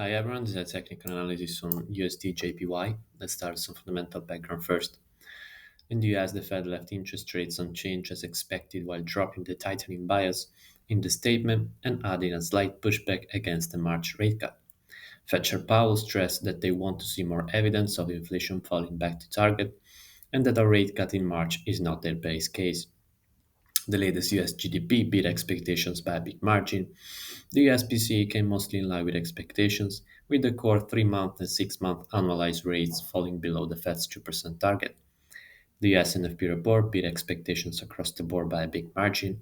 Hi everyone, this is a technical analysis on USDJPY. Let's start with some fundamental background first. In the US, the Fed left interest rates unchanged as expected while dropping the tightening bias in the statement and adding a slight pushback against the March rate cut. Fed Chair Powell stressed that they want to see more evidence of inflation falling back to target and that a rate cut in March is not their base case. The latest US GDP beat expectations by a big margin. The US PCE came mostly in line with expectations, with the core 3-month and 6-month annualized rates falling below the Fed's 2% target. The US NFP report beat expectations across the board by a big margin.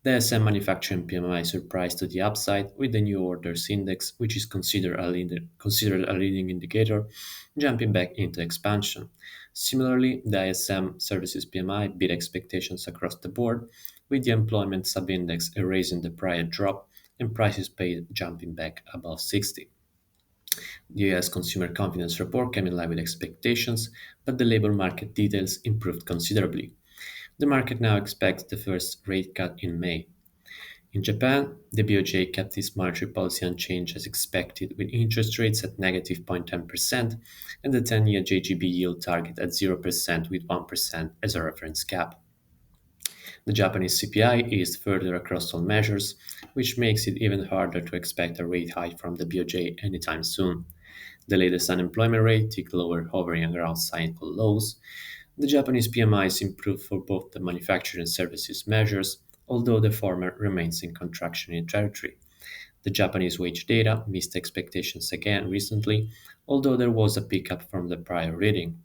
The SM manufacturing PMI surprised to the upside, with the new orders index, which is considered a leading indicator, jumping back into expansion. Similarly, the ISM services PMI beat expectations across the board, with the employment subindex erasing the prior drop and prices paid jumping back above 60. The US consumer confidence report came in line with expectations, but the labor market details improved considerably. The market now expects the first rate cut in May. In Japan, the BOJ kept its monetary policy unchanged as expected, with interest rates at negative 0.10% and the 10-year JGB yield target at 0% with 1% as a reference cap. The Japanese CPI eased further across all measures, which makes it even harder to expect a rate hike from the BOJ anytime soon. The latest unemployment rate ticked lower, hovering around cycle lows. The Japanese PMIs improved for both the manufacturing and services measures, although the former remains in contractionary territory. The Japanese wage data missed expectations again recently, although there was a pickup from the prior reading.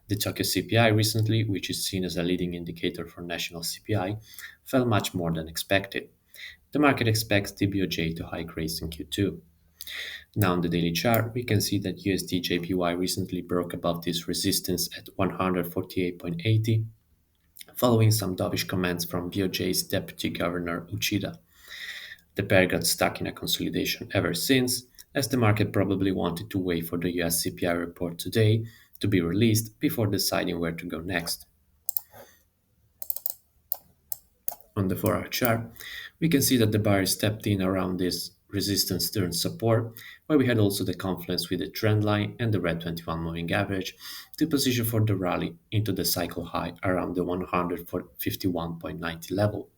The Tokyo CPI recently, which is seen as a leading indicator for national CPI, fell much more than expected. The market expects the BOJ to hike rates in Q2. Now on the daily chart, we can see that USD/JPY recently broke above this resistance at 148.80, following some dovish comments from BOJ's Deputy Governor Uchida. The pair got stuck in a consolidation ever since, as the market probably wanted to wait for the US CPI report today to be released before deciding where to go next. On the 4-hour chart, we can see that the buyers stepped in around this resistance turned support, where we had also the confluence with the trend line and the red 21 moving average to position for the rally into the cycle high around the 151.90 level.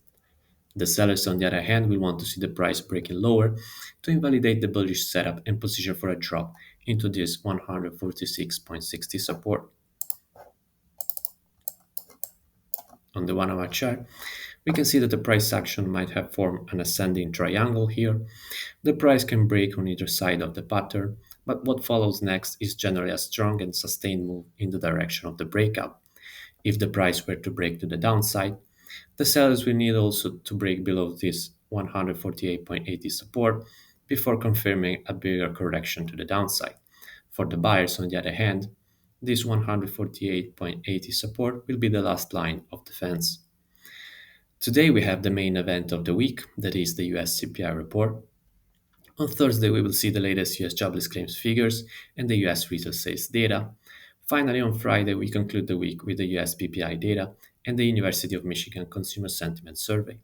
The sellers, on the other hand, will want to see the price breaking lower to invalidate the bullish setup and position for a drop into this 146.60 support. On the 1-hour chart, we can see that the price action might have formed an ascending triangle here. The price can break on either side of the pattern, but what follows next is generally a strong and sustained move in the direction of the breakout. If the price were to break to the downside, the sellers will need also to break below this 148.80 support before confirming a bigger correction to the downside. For the buyers, on the other hand, this 148.80 support will be the last line of defense. Today we have the main event of the week, that is the US CPI report. On Thursday, we will see the latest US jobless claims figures and the US retail sales data. Finally, on Friday, we conclude the week with the US PPI data and the University of Michigan Consumer Sentiment Survey.